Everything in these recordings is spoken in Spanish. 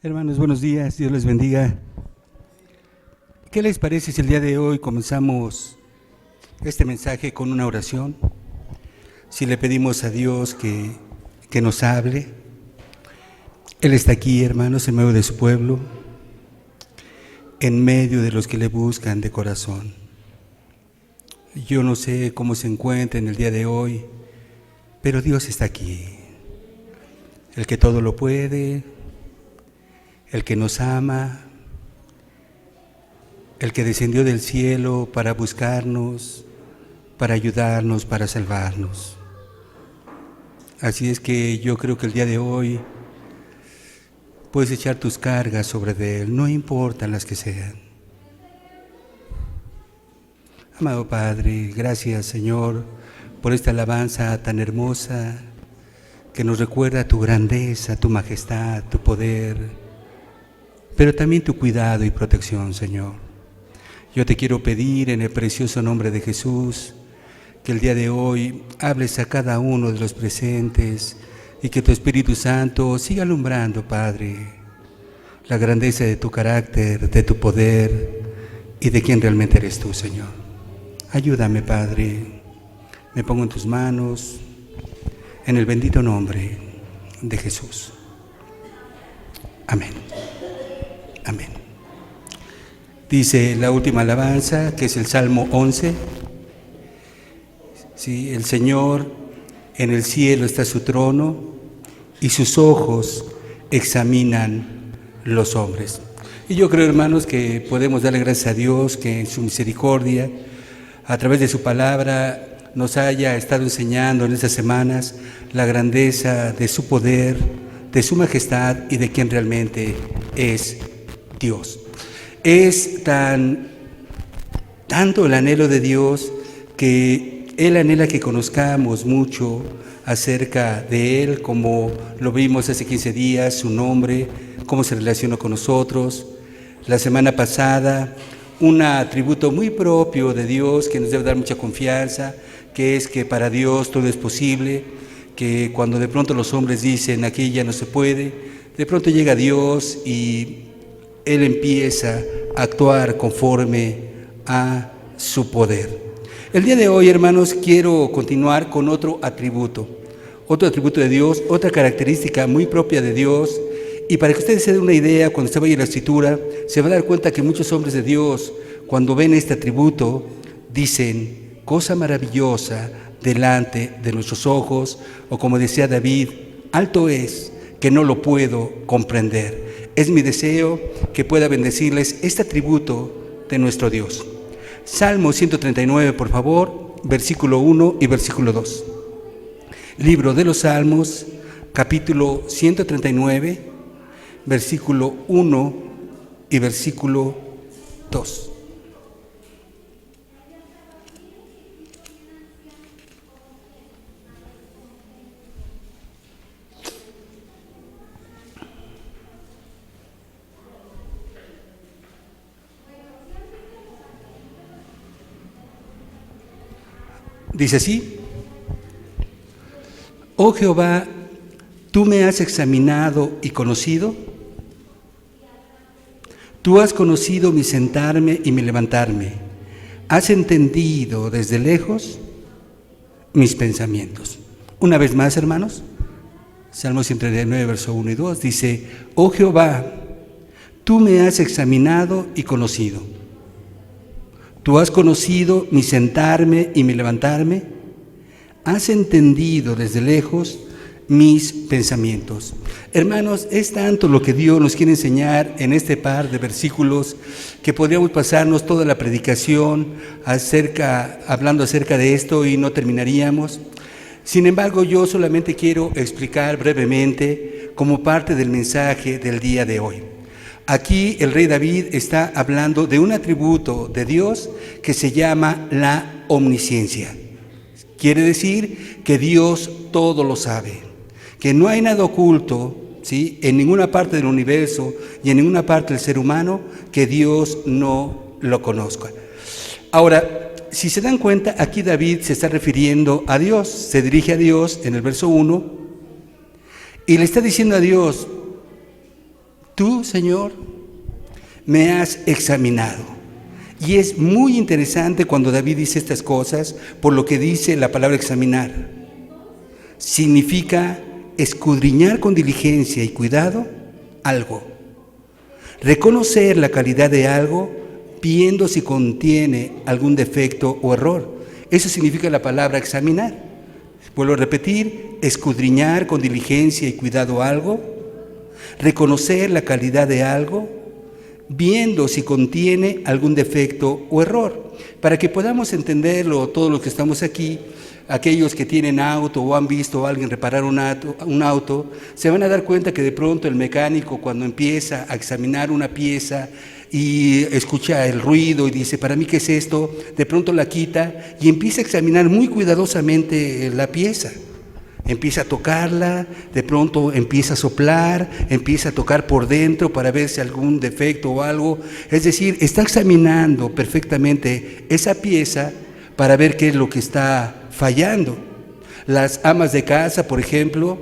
Hermanos, buenos días, Dios les bendiga. ¿Qué les parece si el día de hoy comenzamos este mensaje con una oración? Si le pedimos a Dios que nos hable. Él está aquí, hermanos, en medio de su pueblo, en medio de los que le buscan de corazón. Yo no sé cómo se encuentra en el día de hoy, pero Dios está aquí. El que todo lo puede, el que nos ama, el que descendió del cielo para buscarnos, para ayudarnos, para salvarnos. Así es que yo creo que el día de hoy puedes echar tus cargas sobre de Él, no importan las que sean. Amado Padre, gracias Señor por esta alabanza tan hermosa que nos recuerda tu grandeza, tu majestad, tu poder, pero también tu cuidado y protección, Señor. Yo te quiero pedir en el precioso nombre de Jesús que el día de hoy hables a cada uno de los presentes y que tu Espíritu Santo siga alumbrando, Padre, la grandeza de tu carácter, de tu poder y de quién realmente eres tú, Señor. Ayúdame, Padre, me pongo en tus manos, en el bendito nombre de Jesús. Amén. Amén. Dice la última alabanza, que es el Salmo 11. Sí, el Señor en el cielo está su trono y sus ojos examinan los hombres. Y yo creo, hermanos, que podemos darle gracias a Dios que en su misericordia, a través de su palabra, nos haya estado enseñando en estas semanas la grandeza de su poder, de su majestad y de quién realmente es Dios. Es tanto el anhelo de Dios que Él anhela que conozcamos mucho acerca de Él, como lo vimos hace 15 días, su nombre, cómo se relaciona con nosotros. La semana pasada, un atributo muy propio de Dios que nos debe dar mucha confianza, que es que para Dios todo es posible, que cuando de pronto los hombres dicen aquí ya no se puede, de pronto llega Dios y Él empieza a actuar conforme a su poder. El día de hoy, hermanos, quiero continuar con otro atributo de Dios, otra característica muy propia de Dios. Y para que ustedes se den una idea, cuando usted vaya a la Escritura, se va a dar cuenta que muchos hombres de Dios, cuando ven este atributo, dicen, cosa maravillosa delante de nuestros ojos, o como decía David, alto es que no lo puedo comprender. Es mi deseo que pueda bendecirles este atributo de nuestro Dios. Salmo 139, por favor, versículo 1 y versículo 2. Libro de los Salmos, capítulo 139, versículo 1 y versículo 2. Dice así: Oh Jehová, tú me has examinado y conocido. Tú has conocido mi sentarme y mi levantarme. Has entendido desde lejos mis pensamientos. Una vez más, hermanos, Salmo 139, verso 1 y 2, dice: Oh Jehová, tú me has examinado y conocido. Tú has conocido mi sentarme y mi levantarme. Has entendido desde lejos mis pensamientos. Hermanos, es tanto lo que Dios nos quiere enseñar en este par de versículos que podríamos pasarnos toda la predicación hablando acerca de esto y no terminaríamos. Sin embargo, yo solamente quiero explicar brevemente como parte del mensaje del día de hoy. Aquí el rey David está hablando de un atributo de Dios que se llama la omnisciencia. Quiere decir que Dios todo lo sabe, que no hay nada oculto, ¿sí?, en ninguna parte del universo y en ninguna parte del ser humano que Dios no lo conozca. Ahora, si se dan cuenta, aquí David se está refiriendo a Dios, se dirige a Dios en el verso 1 y le está diciendo a Dios: Tú, Señor, me has examinado. Y es muy interesante cuando David dice estas cosas, por lo que dice la palabra examinar. Significa escudriñar con diligencia y cuidado algo. Reconocer la calidad de algo viendo si contiene algún defecto o error. Eso significa la palabra examinar. Vuelvo a repetir, escudriñar con diligencia y cuidado algo, reconocer la calidad de algo, viendo si contiene algún defecto o error. Para que podamos entenderlo todos los que estamos aquí, aquellos que tienen auto o han visto a alguien reparar un auto, se van a dar cuenta que de pronto el mecánico, cuando empieza a examinar una pieza y escucha el ruido y dice, ¿para mí qué es esto?, de pronto la quita y empieza a examinar muy cuidadosamente la pieza. Empieza a tocarla, de pronto empieza a soplar, empieza a tocar por dentro para ver si algún defecto o algo. Es decir, está examinando perfectamente esa pieza para ver qué es lo que está fallando. Las amas de casa, por ejemplo,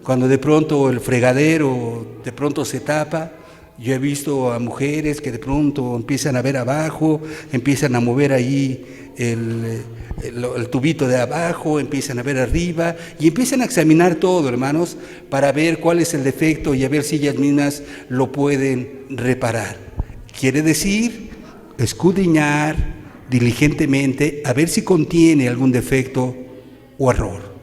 cuando de pronto el fregadero de pronto se tapa, yo he visto a mujeres que de pronto empiezan a ver abajo, empiezan a mover ahí el tubito de abajo, empiezan a ver arriba y empiezan a examinar todo, hermanos, para ver cuál es el defecto y a ver si ellas mismas lo pueden reparar. Quiere decir, escudriñar diligentemente a ver si contiene algún defecto o error.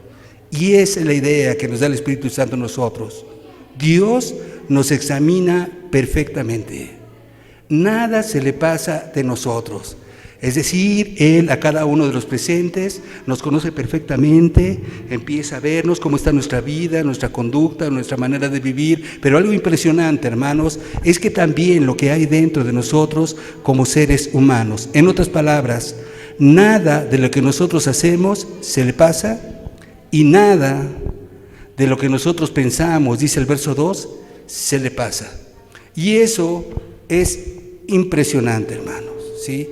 Y esa es la idea que nos da el Espíritu Santo a nosotros. Dios nos examina perfectamente. Nada se le pasa de nosotros. Es decir, Él a cada uno de los presentes nos conoce perfectamente, empieza a vernos cómo está nuestra vida, nuestra conducta, nuestra manera de vivir. Pero algo impresionante, hermanos, es que también lo que hay dentro de nosotros como seres humanos. En otras palabras, nada de lo que nosotros hacemos se le pasa y nada de lo que nosotros pensamos, dice el verso 2, se le pasa. Y eso es impresionante, hermanos, ¿sí?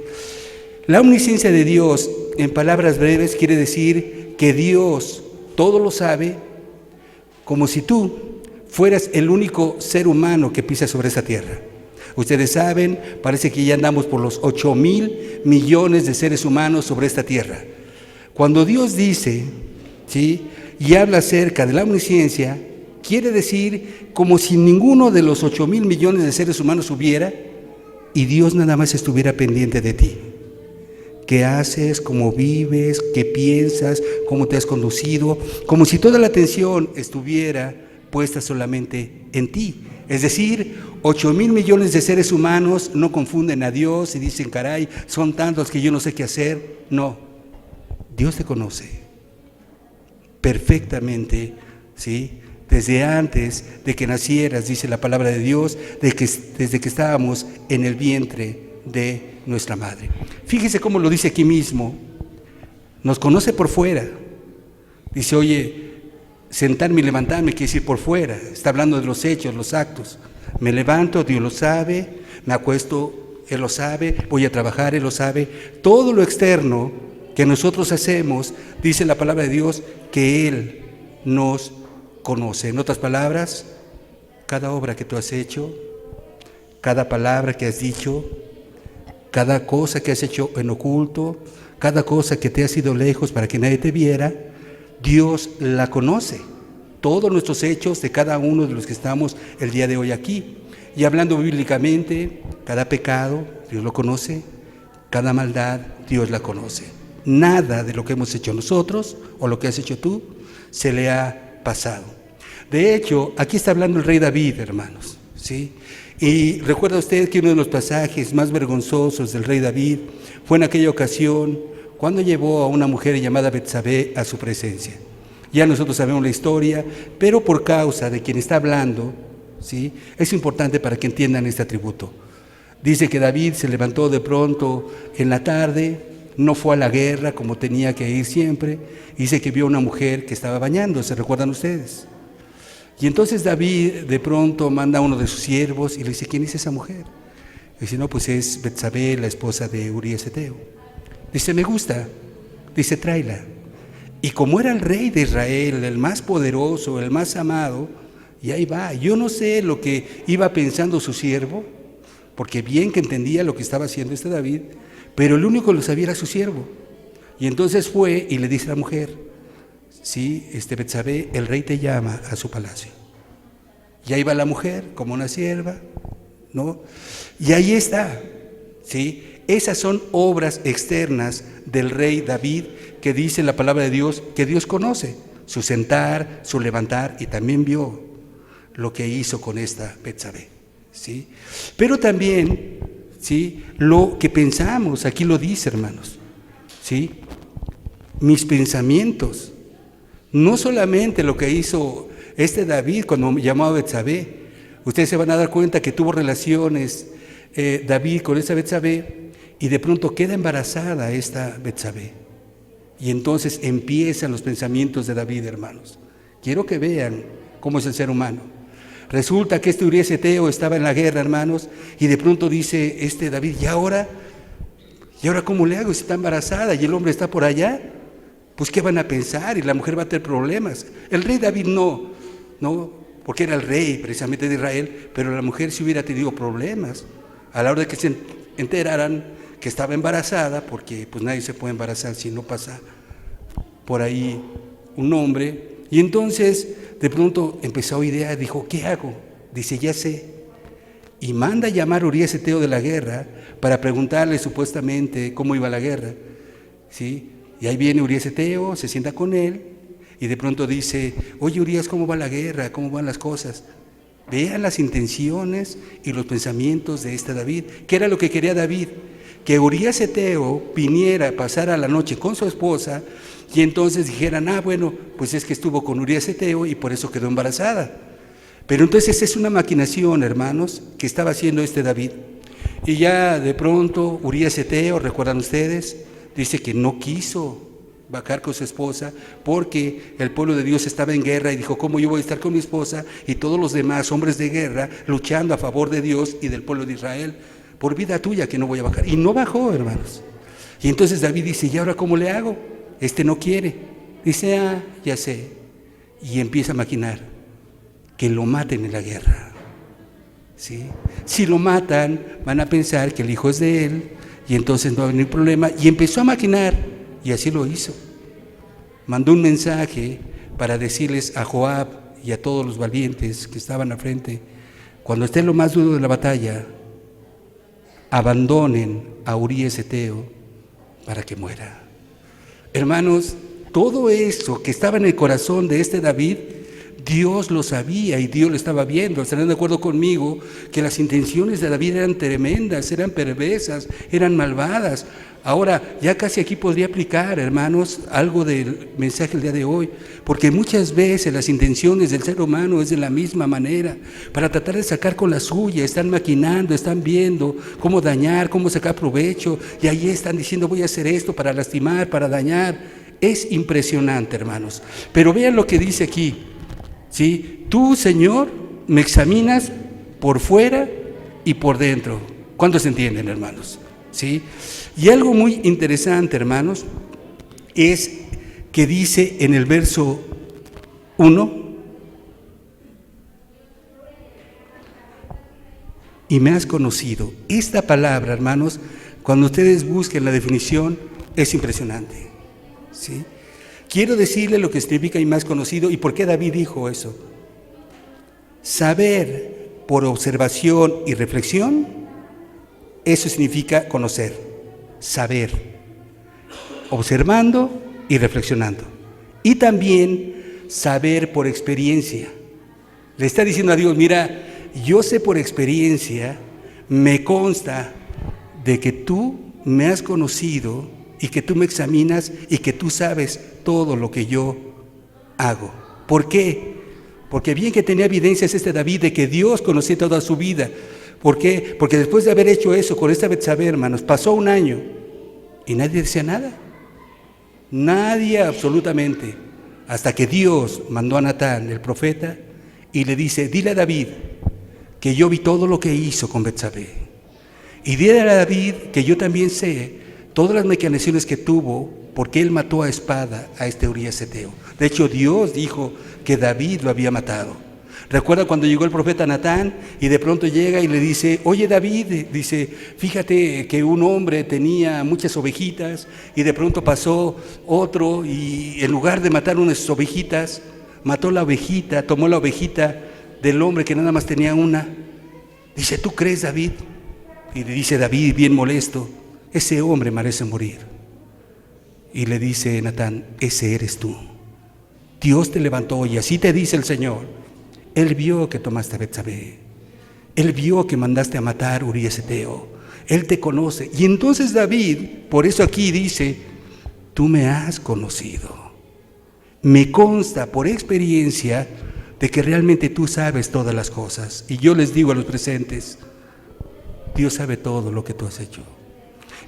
La omnisciencia de Dios, en palabras breves, quiere decir que Dios todo lo sabe, como si tú fueras el único ser humano que pisa sobre esta tierra. Ustedes saben, parece que ya andamos por los 8,000 millones de seres humanos sobre esta tierra. Cuando Dios dice, ¿sí?, y habla acerca de la omnisciencia, quiere decir como si ninguno de los 8,000 millones de seres humanos hubiera y Dios nada más estuviera pendiente de ti. ¿Qué haces? ¿Cómo vives? ¿Qué piensas? ¿Cómo te has conducido? Como si toda la atención estuviera puesta solamente en ti. Es decir, 8,000 millones de seres humanos no confunden a Dios y dicen, caray, son tantos que yo no sé qué hacer. No, Dios te conoce perfectamente, ¿sí? Desde antes de que nacieras, dice la palabra de Dios, desde que estábamos en el vientre de nuestra madre. Fíjese cómo lo dice aquí mismo, nos conoce por fuera. Dice, oye, sentarme y levantarme quiere decir por fuera, está hablando de los hechos, los actos. Me levanto, Dios lo sabe, me acuesto, Él lo sabe, voy a trabajar, Él lo sabe. Todo lo externo que nosotros hacemos, dice la palabra de Dios, que Él nos conoce. En otras palabras, cada obra que tú has hecho, cada palabra que has dicho, cada cosa que has hecho en oculto, cada cosa que te has ido lejos para que nadie te viera, Dios la conoce. Todos nuestros hechos de cada uno de los que estamos el día de hoy aquí. Y hablando bíblicamente, cada pecado, Dios lo conoce, cada maldad, Dios la conoce. Nada de lo que hemos hecho nosotros o lo que has hecho tú se le ha pasado. De hecho, aquí está hablando el rey David, hermanos, ¿sí? Y recuerda usted que uno de los pasajes más vergonzosos del rey David fue en aquella ocasión cuando llevó a una mujer llamada Betsabé a su presencia. Ya nosotros sabemos la historia, pero por causa de quien está hablando, ¿sí?, es importante para que entiendan este atributo. Dice que David se levantó de pronto en la tarde, no fue a la guerra como tenía que ir siempre, dice que vio a una mujer que estaba bañándose, ¿recuerdan ustedes? Y entonces David de pronto manda a uno de sus siervos y le dice, ¿quién es esa mujer? Dice, no, pues es Betsabé, la esposa de Urías Eteo. Dice, me gusta. Dice, tráela. Y como era el rey de Israel, el más poderoso, el más amado, Y ahí va. Yo no sé lo que iba pensando su siervo, porque bien que entendía lo que estaba haciendo este David, pero el único que lo sabía era su siervo. Y entonces fue y le dice a la mujer, sí, Betsabé, el rey te llama a su palacio. Y ahí va la mujer, como una sierva, ¿no? Y ahí está, ¿sí? Esas son obras externas del rey David que dice la palabra de Dios, que Dios conoce, su sentar, su levantar, y también vio lo que hizo con esta Betsabé, ¿sí? Pero también, ¿sí?, lo que pensamos, aquí lo dice, hermanos, ¿sí? Mis pensamientos, no solamente lo que hizo David cuando llamó a Betsabé. Ustedes se van a dar cuenta que tuvo relaciones David con esa Betsabé, y de pronto queda embarazada esta Betsabé. Y entonces empiezan los pensamientos de David, hermanos. Quiero que vean cómo es el ser humano. Resulta que Urías Eteo estaba en la guerra, hermanos, y de pronto dice David, ¿y ahora cómo le hago si está embarazada y el hombre está por allá? Pues ¿qué van a pensar? Y la mujer va a tener problemas. El rey David no, porque era el rey precisamente de Israel, pero la mujer sí hubiera tenido problemas a la hora de que se enteraran que estaba embarazada, porque pues nadie se puede embarazar si no pasa por ahí un hombre. Y entonces de pronto empezó a idear, dijo, ¿qué hago? Dice, ya sé. Y manda a llamar a Urías Eteo de la guerra para preguntarle supuestamente cómo iba la guerra, ¿sí? Y ahí viene Urías Eteo, se sienta con él y de pronto dice, oye Urías, ¿cómo va la guerra? ¿Cómo van las cosas? Vean las intenciones y los pensamientos de David. ¿Qué era lo que quería David? Que Urías Eteo viniera a pasar a la noche con su esposa y entonces dijeran, bueno, pues es que estuvo con Urías Eteo y por eso quedó embarazada. Pero entonces es una maquinación, hermanos, que estaba haciendo David. Y ya de pronto Urías Eteo, ¿recuerdan ustedes? Dice que no quiso vacar con su esposa porque el pueblo de Dios estaba en guerra y dijo, ¿cómo yo voy a estar con mi esposa y todos los demás hombres de guerra luchando a favor de Dios y del pueblo de Israel? Por vida tuya que no voy a bajar. Y no bajó, hermanos. Y entonces David dice, ¿y ahora cómo le hago? No quiere. Dice, ya sé. Y empieza a maquinar que lo maten en la guerra, ¿sí? Si lo matan, van a pensar que el hijo es de él y entonces no va a venir problema. Y empezó a maquinar, y así lo hizo. Mandó un mensaje para decirles a Joab y a todos los valientes que estaban al frente, cuando esté lo más duro de la batalla, abandonen a Urías Eteo para que muera. Hermanos, todo eso que estaba en el corazón de David, Dios lo sabía y Dios lo estaba viendo. ¿Estarán de acuerdo conmigo que las intenciones de David eran tremendas, eran perversas, eran malvadas? Ahora, ya casi aquí podría aplicar, hermanos, algo del mensaje del día de hoy, porque muchas veces las intenciones del ser humano es de la misma manera, para tratar de sacar con la suya, están maquinando, están viendo cómo dañar, cómo sacar provecho, y ahí están diciendo, voy a hacer esto para lastimar, para dañar. Es impresionante, hermanos. Pero vean lo que dice aquí, ¿sí? Tú, Señor, me examinas por fuera y por dentro. ¿Cuántos entienden, hermanos? ¿Sí? Y algo muy interesante, hermanos, es que dice en el verso 1, y me has conocido. Esta palabra, hermanos, cuando ustedes busquen la definición, es impresionante, ¿sí? Quiero decirle lo que significa y me has conocido y por qué David dijo eso. Saber por observación y reflexión, eso significa conocer. Saber, observando y reflexionando. Y también saber por experiencia. Le está diciendo a Dios, mira, yo sé por experiencia, me consta de que tú me has conocido y que tú me examinas y que tú sabes todo lo que yo hago. ¿Por qué? Porque bien que tenía evidencias David de que Dios conocía toda su vida. ¿Por qué? Porque después de haber hecho eso con esta Betsabé, hermanos, pasó un año y nadie decía nada. Nadie absolutamente. Hasta que Dios mandó a Natán, el profeta, y le dice, dile a David que yo vi todo lo que hizo con Betsabé. Y dile a David que yo también sé todas las maquinaciones que tuvo porque él mató a espada a Urías Eteo. De hecho, Dios dijo que David lo había matado. Recuerda cuando llegó el profeta Natán y de pronto llega y le dice, oye David, dice, fíjate que un hombre tenía muchas ovejitas y de pronto pasó otro y en lugar de matar unas ovejitas, mató la ovejita, tomó la ovejita del hombre que nada más tenía una. Dice, ¿tú crees, David? Y le dice David, bien molesto, ese hombre merece morir. Y le dice Natán, ese eres tú. Dios te levantó y así te dice el Señor. Él vio que tomaste a Betsabé. Él vio que mandaste a matar a Urías Eteo. Él te conoce. Y entonces David, por eso aquí dice, tú me has conocido. Me consta por experiencia de que realmente tú sabes todas las cosas. Y yo les digo a los presentes, Dios sabe todo lo que tú has hecho.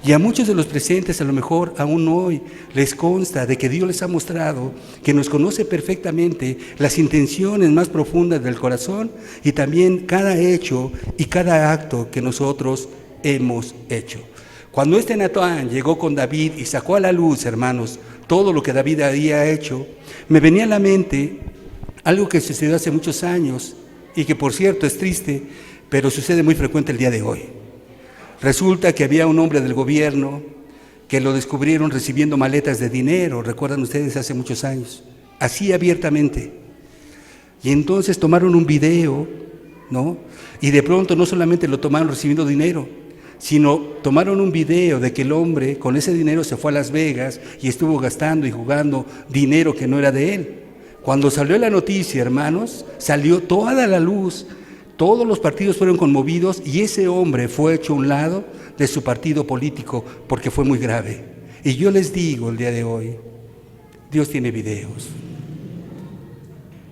Y a muchos de los presentes a lo mejor aún hoy les consta de que Dios les ha mostrado que nos conoce perfectamente las intenciones más profundas del corazón y también cada hecho y cada acto que nosotros hemos hecho. Cuando Natán llegó con David y sacó a la luz, hermanos, todo lo que David había hecho, me venía a la mente algo que sucedió hace muchos años y que por cierto es triste, pero sucede muy frecuente el día de hoy. Resulta que había un hombre del gobierno que lo descubrieron recibiendo maletas de dinero, recuerdan ustedes, hace muchos años, así abiertamente. Y entonces tomaron un video, ¿no? Y de pronto no solamente lo tomaron recibiendo dinero, sino tomaron un video de que el hombre con ese dinero se fue a Las Vegas y estuvo gastando y jugando dinero que no era de él. Cuando salió la noticia, hermanos, salió toda la luz. Todos los partidos fueron conmovidos y ese hombre fue hecho a un lado de su partido político porque fue muy grave. Y yo les digo el día de hoy, Dios tiene videos.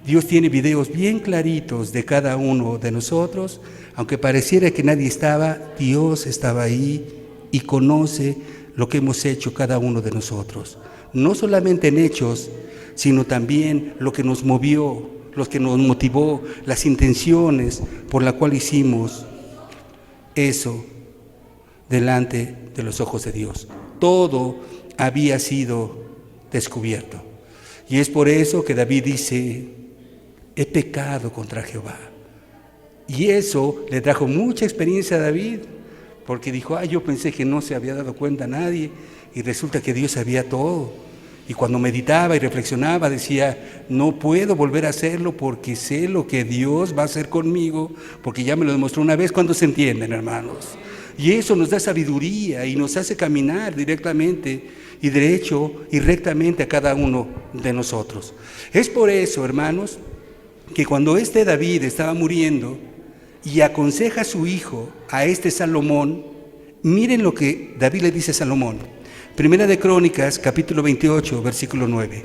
Dios tiene videos bien claritos de cada uno de nosotros. Aunque pareciera que nadie estaba, Dios estaba ahí y conoce lo que hemos hecho cada uno de nosotros. No solamente en hechos, sino también lo que nos movió, lo que nos motivó, las intenciones por la cual hicimos eso delante de los ojos de Dios. Todo había sido descubierto. Y es por eso que David dice, he pecado contra Jehová. Y eso le trajo mucha experiencia a David, porque dijo, yo pensé que no se había dado cuenta nadie, y resulta que Dios sabía todo. Y cuando meditaba y reflexionaba decía, no puedo volver a hacerlo porque sé lo que Dios va a hacer conmigo, porque ya me lo demostró una vez. ¿Cuántos se entienden, hermanos? Y eso nos da sabiduría y nos hace caminar directamente y derecho y rectamente a cada uno de nosotros. Es por eso, hermanos, que cuando David estaba muriendo y aconseja a su hijo, a Salomón, miren lo que David le dice a Salomón. Primera de Crónicas, capítulo 28, versículo 9.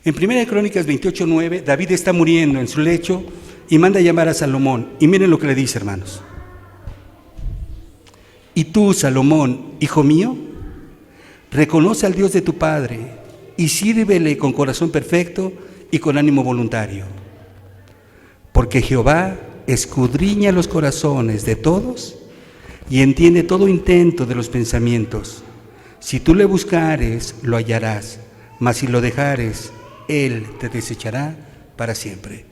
En Primera de Crónicas 28, 9, David está muriendo en su lecho y manda a llamar a Salomón. Y miren lo que le dice, hermanos. Y tú, Salomón, hijo mío, reconoce al Dios de tu padre y sírvele con corazón perfecto y con ánimo voluntario. Porque Jehová escudriña los corazones de todos y entiende todo intento de los pensamientos. Si tú le buscares, lo hallarás, mas si lo dejares, él te desechará para siempre.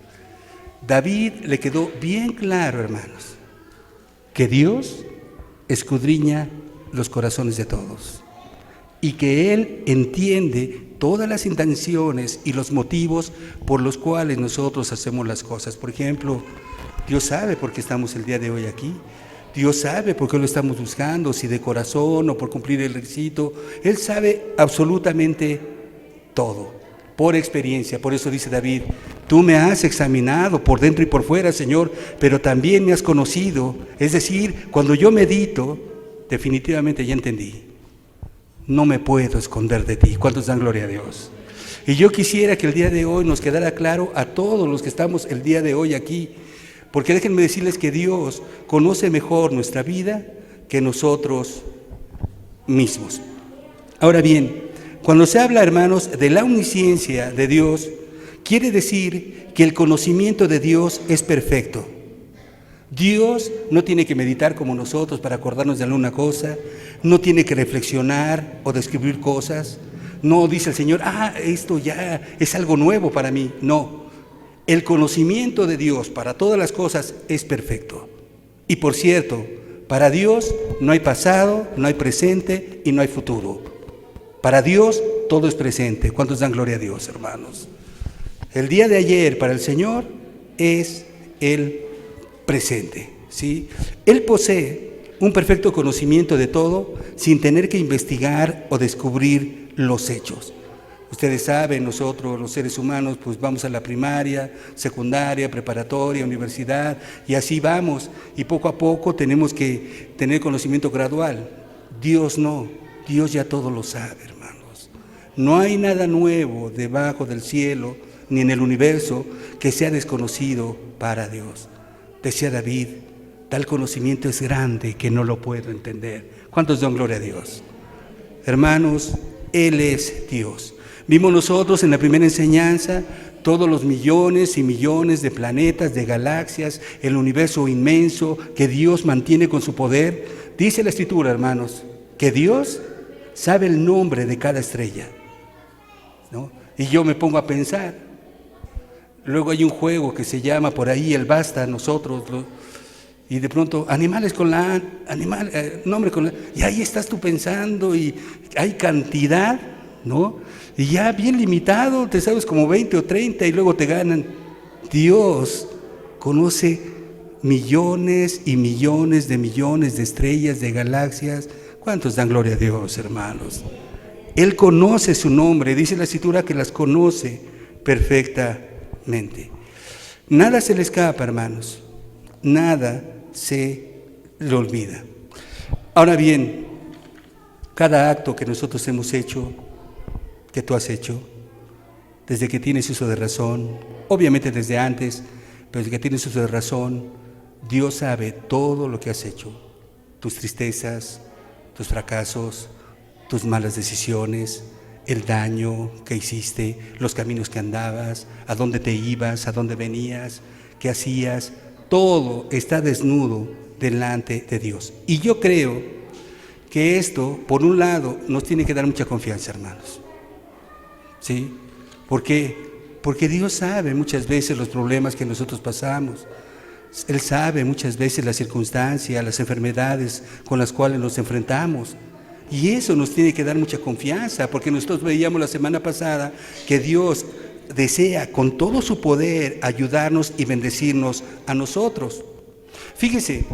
David le quedó bien claro, hermanos, que Dios escudriña los corazones de todos y que Él entiende todas las intenciones y los motivos por los cuales nosotros hacemos las cosas. Por ejemplo, Dios sabe por qué estamos el día de hoy aquí. Dios sabe por qué lo estamos buscando, si de corazón o por cumplir el requisito. Él sabe absolutamente todo, por experiencia. Por eso dice David, tú me has examinado por dentro y por fuera, Señor, pero también me has conocido. Es decir, cuando yo medito, definitivamente ya entendí. No me puedo esconder de ti. ¿Cuántos dan gloria a Dios? Y yo quisiera que el día de hoy nos quedara claro a todos los que estamos el día de hoy aquí, porque déjenme decirles que Dios conoce mejor nuestra vida que nosotros mismos. Ahora bien, cuando se habla, hermanos, de la omnisciencia de Dios, quiere decir que el conocimiento de Dios es perfecto. Dios no tiene que meditar como nosotros para acordarnos de alguna cosa, no tiene que reflexionar o describir cosas. No dice el Señor, esto ya es algo nuevo para mí. No, el conocimiento de Dios para todas las cosas es perfecto. Y por cierto, para Dios no hay pasado, no hay presente y no hay futuro. Para Dios todo es presente. ¿Cuántos dan gloria a Dios, hermanos? El día de ayer para el Señor es el presente, ¿sí? Él posee un perfecto conocimiento de todo sin tener que investigar o descubrir los hechos. Ustedes saben, nosotros los seres humanos pues vamos a la primaria, secundaria, preparatoria, universidad y así vamos y poco a poco tenemos que tener conocimiento gradual. Dios no, Dios ya todo lo sabe, hermanos. No hay nada nuevo debajo del cielo ni en el universo que sea desconocido para Dios. Decía David, tal conocimiento es grande que no lo puedo entender. ¿Cuántos dan gloria a Dios? Hermanos, Él es Dios. Vimos nosotros en la primera enseñanza todos los millones y millones de planetas, de galaxias, el universo inmenso que Dios mantiene con su poder. Dice la Escritura, hermanos, que Dios sabe el nombre de cada estrella, ¿no? Y yo me pongo a pensar. Luego hay un juego que se llama por ahí el basta, nosotros, y de pronto, animales con la A, nombre con la A, y ahí estás tú pensando, y hay cantidad, ¿no? Y ya bien limitado, te sabes como 20 o 30 y luego te ganan. Dios conoce millones y millones de estrellas, de galaxias. ¿Cuántos dan gloria a Dios, hermanos? Él conoce su nombre, dice la Escritura que las conoce perfectamente. Nada se le escapa, hermanos, nada se le olvida. Ahora bien, cada acto que nosotros hemos hecho, que tú has hecho, desde que tienes uso de razón, obviamente desde antes, pero desde que tienes uso de razón, Dios sabe todo lo que has hecho, tus tristezas, tus fracasos, tus malas decisiones, el daño que hiciste, los caminos que andabas, a dónde te ibas, a dónde venías, qué hacías, todo está desnudo delante de Dios. Y yo creo que esto, por un lado, nos tiene que dar mucha confianza, hermanos. ¿Sí? ¿Por qué? Porque Dios sabe muchas veces los problemas que nosotros pasamos. Él sabe muchas veces las circunstancias, las enfermedades con las cuales nos enfrentamos. Y eso nos tiene que dar mucha confianza, porque nosotros veíamos la semana pasada que Dios desea con todo su poder ayudarnos y bendecirnos a nosotros. Fíjese,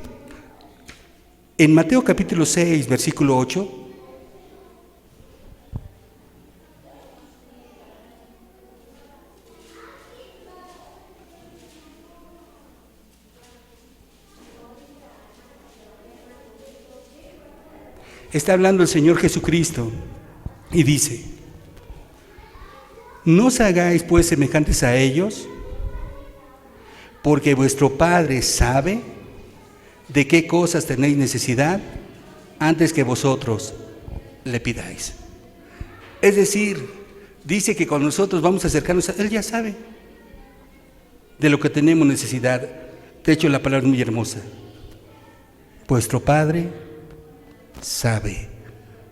en Mateo capítulo 6, versículo 8, está hablando el Señor Jesucristo y dice: no os hagáis pues semejantes a ellos, porque vuestro Padre sabe de qué cosas tenéis necesidad antes que vosotros le pidáis. Es decir, dice que cuando nosotros vamos a acercarnos a Él, ya sabe de lo que tenemos necesidad. De hecho, la palabra es muy hermosa. Vuestro Padre sabe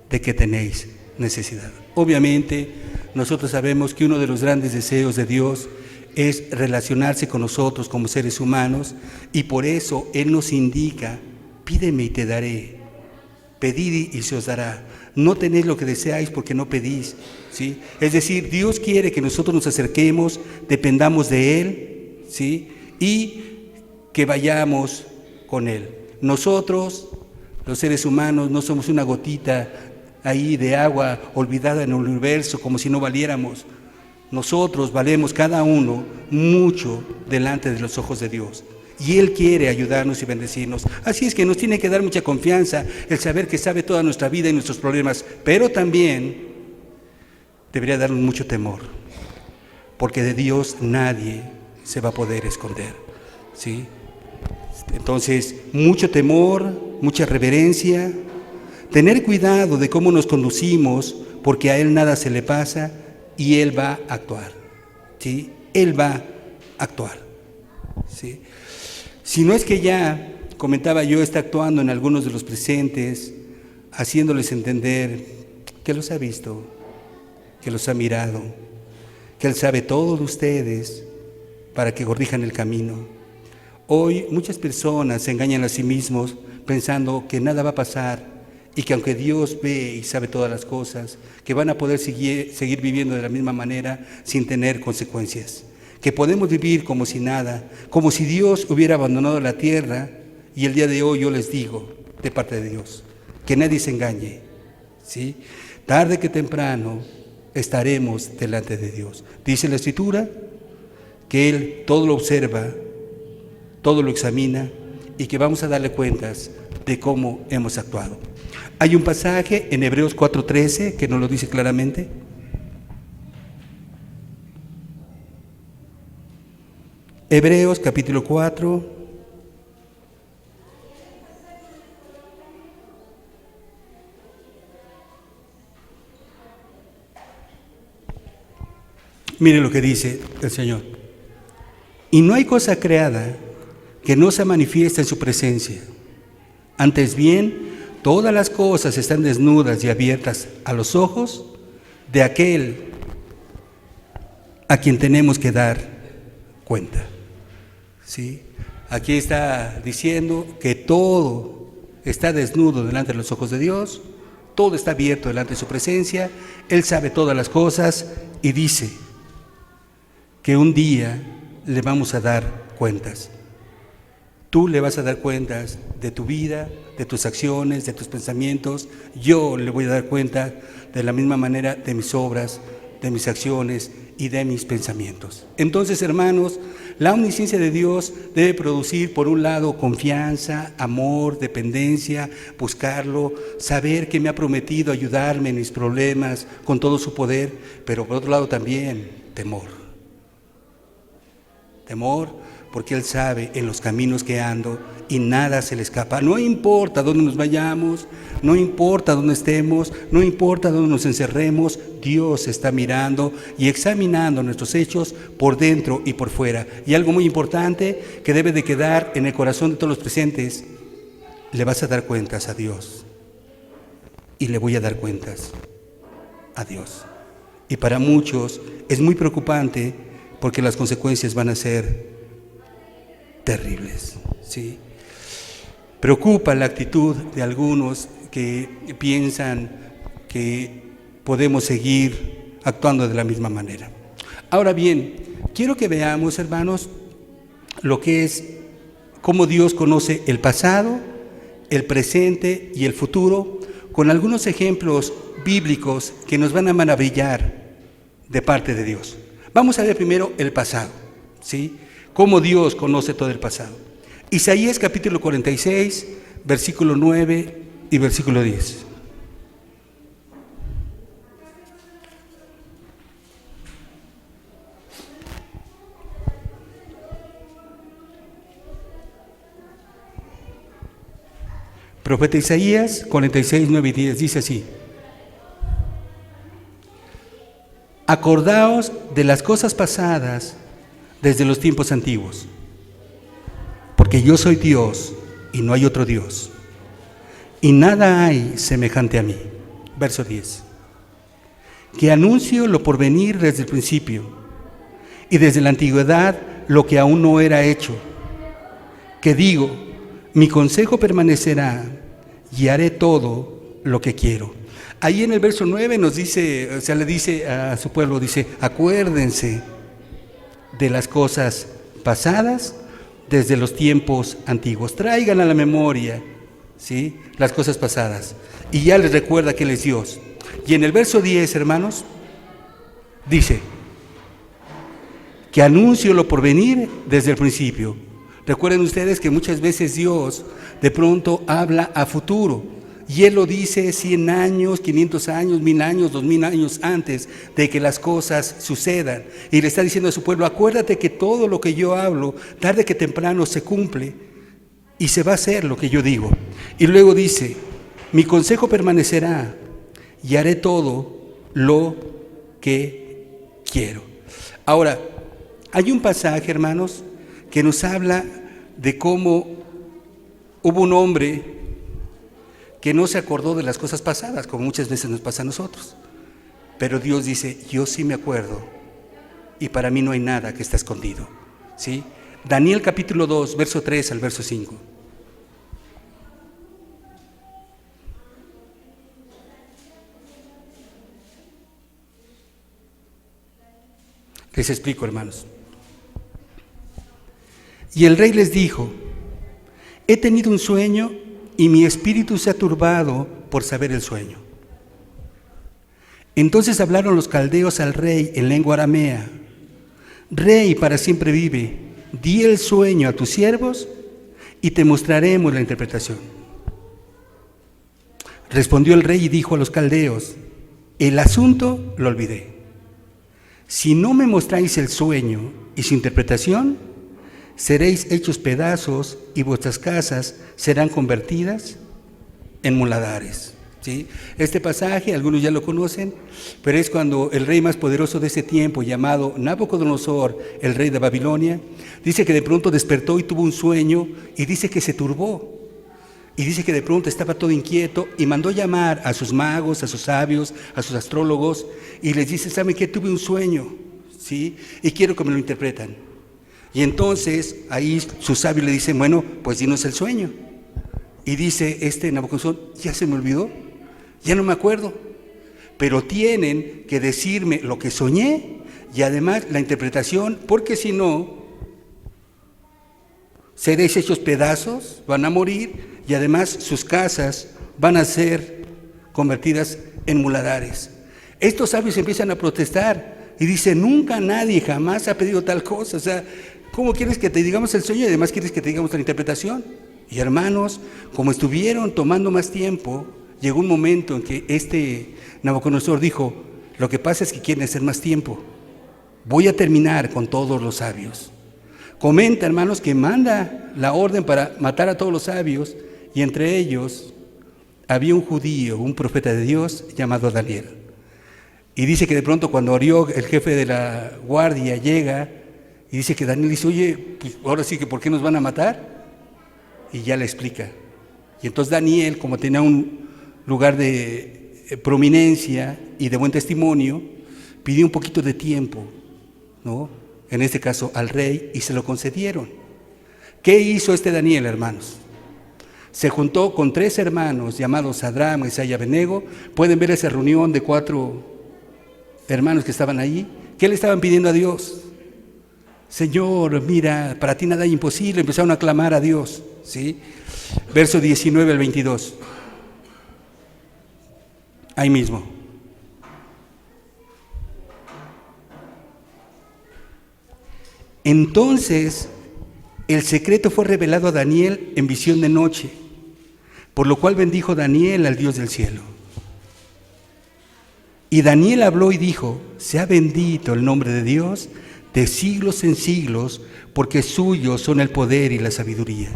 de qué tenéis necesidad. Obviamente, nosotros sabemos que uno de los grandes deseos de Dios es relacionarse con nosotros como seres humanos, y por eso Él nos indica: pídeme y te daré, pedid y se os dará. No tenéis lo que deseáis porque no pedís, ¿sí? Es decir, Dios quiere que nosotros nos acerquemos, dependamos de Él, ¿sí? Y que vayamos con Él. Nosotros, los seres humanos, no somos una gotita ahí de agua olvidada en el universo, como si no valiéramos. Nosotros valemos cada uno mucho delante de los ojos de Dios, y Él quiere ayudarnos y bendecirnos. Así es que nos tiene que dar mucha confianza el saber que sabe toda nuestra vida y nuestros problemas, pero también debería darnos mucho temor, porque de Dios nadie se va a poder esconder, ¿sí? Entonces, mucho temor, mucha reverencia, tener cuidado de cómo nos conducimos, porque a Él nada se le pasa y Él va a actuar, ¿sí? Él va a actuar, ¿sí? Si no es que ya, comentaba yo, está actuando en algunos de los presentes, haciéndoles entender que los ha visto, que los ha mirado, que Él sabe todo de ustedes para que corrijan el camino. Hoy muchas personas se engañan a sí mismos pensando que nada va a pasar y que aunque Dios ve y sabe todas las cosas, que van a poder seguir viviendo de la misma manera sin tener consecuencias. Que podemos vivir como si nada, como si Dios hubiera abandonado la tierra. Y el día de hoy yo les digo, de parte de Dios, que nadie se engañe, ¿sí? Tarde que temprano estaremos delante de Dios. Dice la Escritura que Él todo lo observa, todo lo examina y que vamos a darle cuentas de cómo hemos actuado. Hay un pasaje en Hebreos 4:13 que nos lo dice claramente. Hebreos capítulo 4. Mire lo que dice el Señor. Y no hay cosa creada que no se manifieste en su presencia. Antes bien, todas las cosas están desnudas y abiertas a los ojos de aquel a quien tenemos que dar cuenta. ¿Sí? Aquí está diciendo que todo está desnudo delante de los ojos de Dios, todo está abierto delante de su presencia, Él sabe todas las cosas y dice que un día le vamos a dar cuentas. Tú le vas a dar cuentas de tu vida, de tus acciones, de tus pensamientos. Yo le voy a dar cuenta de la misma manera de mis obras, de mis acciones y de mis pensamientos. Entonces, hermanos, la omnisciencia de Dios debe producir, por un lado, confianza, amor, dependencia, buscarlo, saber que me ha prometido ayudarme en mis problemas con todo su poder, pero por otro lado también temor. Temor porque Él sabe en los caminos que ando y nada se le escapa. No importa dónde nos vayamos, no importa dónde estemos, no importa dónde nos encerremos, Dios está mirando y examinando nuestros hechos por dentro y por fuera. Y algo muy importante que debe de quedar en el corazón de todos los presentes: le vas a dar cuentas a Dios y le voy a dar cuentas a Dios. Y para muchos es muy preocupante porque las consecuencias van a ser terribles, ¿sí? Preocupa la actitud de algunos que piensan que podemos seguir actuando de la misma manera. Ahora bien, quiero que veamos, hermanos, lo que es cómo Dios conoce el pasado, el presente y el futuro, con algunos ejemplos bíblicos que nos van a maravillar de parte de Dios. Vamos a ver primero el pasado, ¿sí? Cómo Dios conoce todo el pasado. Isaías capítulo 46, versículo 9 y versículo 10. Profeta Isaías 46, 9 y 10 dice así: acordaos de las cosas pasadas desde los tiempos antiguos, porque yo soy Dios y no hay otro Dios, y nada hay semejante a mí. Verso 10. Que anuncio lo por venir desde el principio, y desde la antigüedad lo que aún no era hecho. Que digo, mi consejo permanecerá, y haré todo lo que quiero. Ahí en el verso 9 nos dice, o sea, le dice a su pueblo, dice, acuérdense de las cosas pasadas desde los tiempos antiguos. Traigan a la memoria, ¿sí?, las cosas pasadas. Y ya les recuerda que Él es Dios. Y en el verso 10, hermanos, dice que anuncio lo por venir desde el principio. Recuerden ustedes que muchas veces Dios de pronto habla a futuro. Y Él lo dice 100 años, 500 años, 1000 años, 2000 años antes de que las cosas sucedan. Y le está diciendo a su pueblo, acuérdate que todo lo que yo hablo, tarde que temprano se cumple y se va a hacer lo que yo digo. Y luego dice, mi consejo permanecerá y haré todo lo que quiero. Ahora, hay un pasaje, hermanos, que nos habla de cómo hubo un hombre que no se acordó de las cosas pasadas, como muchas veces nos pasa a nosotros. Pero Dios dice, yo sí me acuerdo, y para mí no hay nada que está escondido, ¿sí? Daniel capítulo 2, verso 3 al verso 5. Les explico, hermanos. Y el rey les dijo, he tenido un sueño y mi espíritu se ha turbado por saber el sueño. Entonces hablaron los caldeos al rey en lengua aramea. Rey, para siempre vive, di el sueño a tus siervos y te mostraremos la interpretación. Respondió el rey y dijo a los caldeos, el asunto lo olvidé. Si no me mostráis el sueño y su interpretación, seréis hechos pedazos y vuestras casas serán convertidas en muladares. ¿Sí? Este pasaje, algunos ya lo conocen, pero es cuando el rey más poderoso de ese tiempo, llamado Nabucodonosor, el rey de Babilonia, dice que de pronto despertó y tuvo un sueño, y dice que se turbó, y dice que de pronto estaba todo inquieto, y mandó llamar a sus magos, a sus sabios, a sus astrólogos, y les dice, ¿saben qué? Tuve un sueño, ¿sí? Y quiero que me lo interpretan. Y entonces ahí sus sabios le dicen, bueno, pues dinos el sueño. Y dice Nabucodonosor, ya se me olvidó, ya no me acuerdo, pero tienen que decirme lo que soñé y además la interpretación, porque si no, seréis hechos pedazos, van a morir, y además sus casas van a ser convertidas en muladares. Estos sabios empiezan a protestar y dicen, nunca nadie jamás ha pedido tal cosa. O sea, ¿cómo quieres que te digamos el sueño y además quieres que te digamos la interpretación? Y hermanos, como estuvieron tomando más tiempo, llegó un momento en que Nabucodonosor dijo, lo que pasa es que quieren hacer más tiempo. Voy a terminar con todos los sabios. Comenta, hermanos, que manda la orden para matar a todos los sabios, y entre ellos había un judío, un profeta de Dios llamado Daniel. Y dice que de pronto cuando Arió, el jefe de la guardia, llega, y dice que Daniel dice, oye, pues ahora sí que ¿por qué nos van a matar? Y ya le explica. Y entonces Daniel, como tenía un lugar de prominencia y de buen testimonio, pidió un poquito de tiempo, ¿no? En este caso al rey, y se lo concedieron. ¿Qué hizo Daniel, hermanos? Se juntó con 3 hermanos llamados Sadrach, Mesach y Abednego. Pueden ver esa reunión de 4 hermanos que estaban ahí. ¿Qué le estaban pidiendo a Dios? Señor, mira, para ti nada es imposible. Empezaron a clamar a Dios, ¿sí? Verso 19 al 22. Ahí mismo. Entonces el secreto fue revelado a Daniel en visión de noche, por lo cual bendijo Daniel al Dios del cielo. Y Daniel habló y dijo, sea bendito el nombre de Dios de siglos en siglos, porque suyos son el poder y la sabiduría.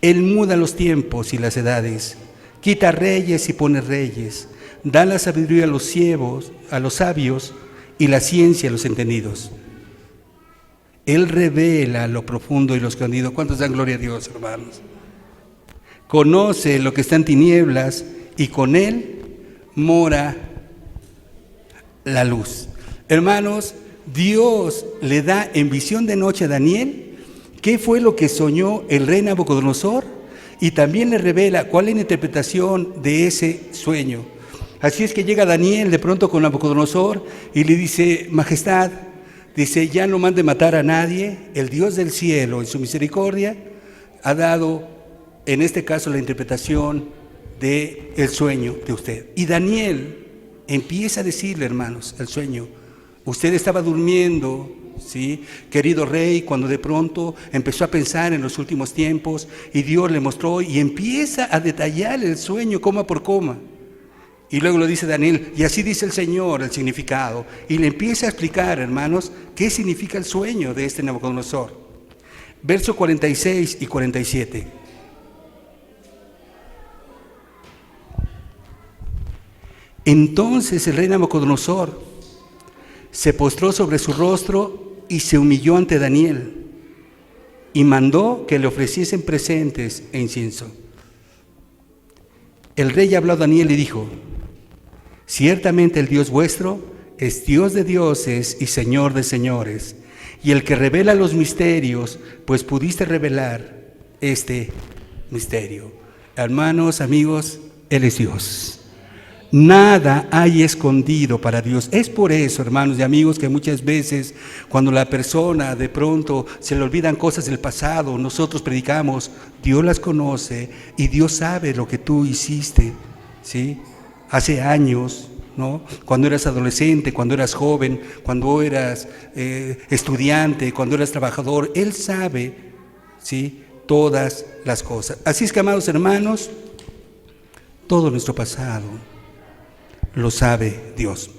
Él muda los tiempos y las edades, quita reyes y pone reyes, da la sabiduría a los sabios y la ciencia a los entendidos. Él revela lo profundo y lo escondido. ¿Cuántos dan gloria a Dios, hermanos? Conoce lo que está en tinieblas y con Él mora la luz. Hermanos, Dios le da en visión de noche a Daniel qué fue lo que soñó el rey Nabucodonosor, y también le revela cuál es la interpretación de ese sueño. Así es que llega Daniel de pronto con Nabucodonosor y le dice, Majestad, dice, ya no mande matar a nadie, el Dios del cielo en su misericordia ha dado en este caso la interpretación del sueño de usted. Y Daniel empieza a decirle, hermanos, el sueño. Usted estaba durmiendo, ¿sí, querido rey, cuando de pronto empezó a pensar en los últimos tiempos y Dios le mostró y empieza a detallar el sueño coma por coma. Y luego lo dice Daniel, y así dice el Señor el significado. Y le empieza a explicar, hermanos, qué significa el sueño de Nabucodonosor. Verso 46 y 47. Entonces el rey Nabucodonosor se postró sobre su rostro y se humilló ante Daniel. y mandó que le ofreciesen presentes e incienso. El rey habló a Daniel y dijo: ciertamente el Dios vuestro es Dios de dioses y Señor de señores, y el que revela los misterios, pues pudiste revelar este misterio. Hermanos, amigos, Él es Dios. Nada hay escondido para Dios. Es por eso, hermanos y amigos, que muchas veces cuando la persona de pronto se le olvidan cosas del pasado, nosotros predicamos, Dios las conoce y Dios sabe lo que tú hiciste, ¿sí? Hace años, ¿no? Cuando eras adolescente, cuando eras joven, cuando eras estudiante, cuando eras trabajador, Él sabe, ¿sí?, todas las cosas. Así es que, amados hermanos, todo nuestro pasado lo sabe Dios.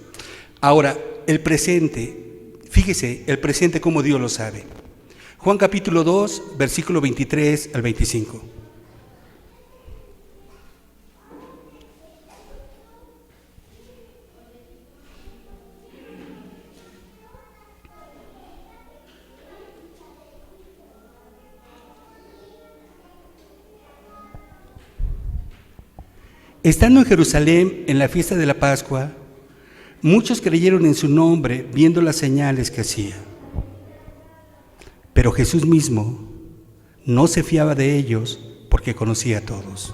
Ahora, el presente, fíjese, el presente como Dios lo sabe. Juan capítulo 2, versículo 23 al 25. Estando en Jerusalén en la fiesta de la Pascua, muchos creyeron en su nombre viendo las señales que hacía. Pero Jesús mismo no se fiaba de ellos porque conocía a todos.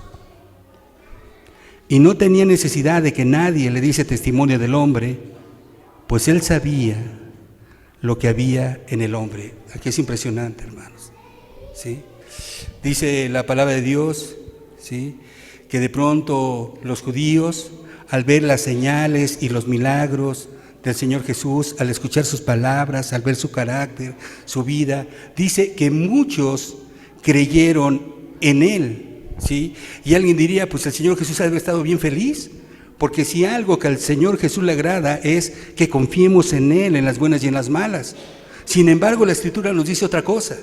Y no tenía necesidad de que nadie le diese testimonio del hombre, pues él sabía lo que había en el hombre. Aquí es impresionante, hermanos, ¿sí? Dice la palabra de Dios, ¿sí?, que de pronto los judíos, al ver las señales y los milagros del Señor Jesús, al escuchar sus palabras, al ver su carácter, su vida, dice que muchos creyeron en Él, ¿sí? Y alguien diría, pues el Señor Jesús ha estado bien feliz, porque si algo que al Señor Jesús le agrada es que confiemos en Él, en las buenas y en las malas. Sin embargo, la Escritura nos dice otra cosa.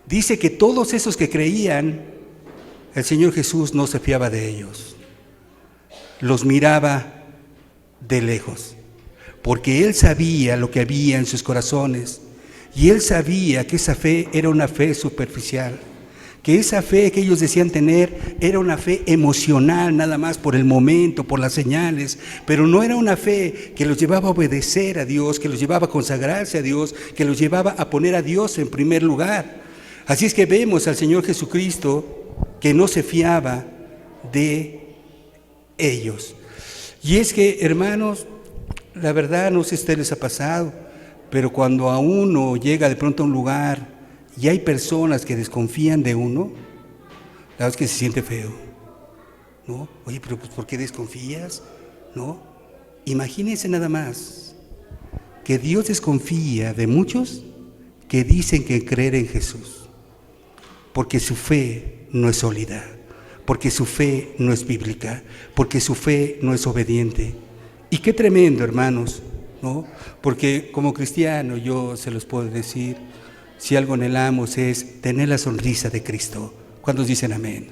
Dice que todos esos que creían, el Señor Jesús no se fiaba de ellos, los miraba de lejos, porque Él sabía lo que había en sus corazones, y Él sabía que esa fe era una fe superficial, que esa fe que ellos decían tener era una fe emocional, nada más por el momento, por las señales, pero no era una fe que los llevaba a obedecer a Dios, que los llevaba a consagrarse a Dios, que los llevaba a poner a Dios en primer lugar. Así es que vemos al Señor Jesucristo que no se fiaba de ellos. Y es que, hermanos, la verdad, no sé si a ustedes les ha pasado, pero cuando a uno llega de pronto a un lugar y hay personas que desconfían de uno, la verdad es que se siente feo, ¿no? Oye, pero pues, ¿por qué desconfías? ¿No? Imagínense nada más que Dios desconfía de muchos que dicen que creen en Jesús, porque su fe no es sólida, porque su fe no es bíblica, porque su fe no es obediente. Y qué tremendo, hermanos, ¿no? Porque como cristiano yo se los puedo decir, si algo anhelamos es tener la sonrisa de Cristo. ¿Cuántos dicen amén?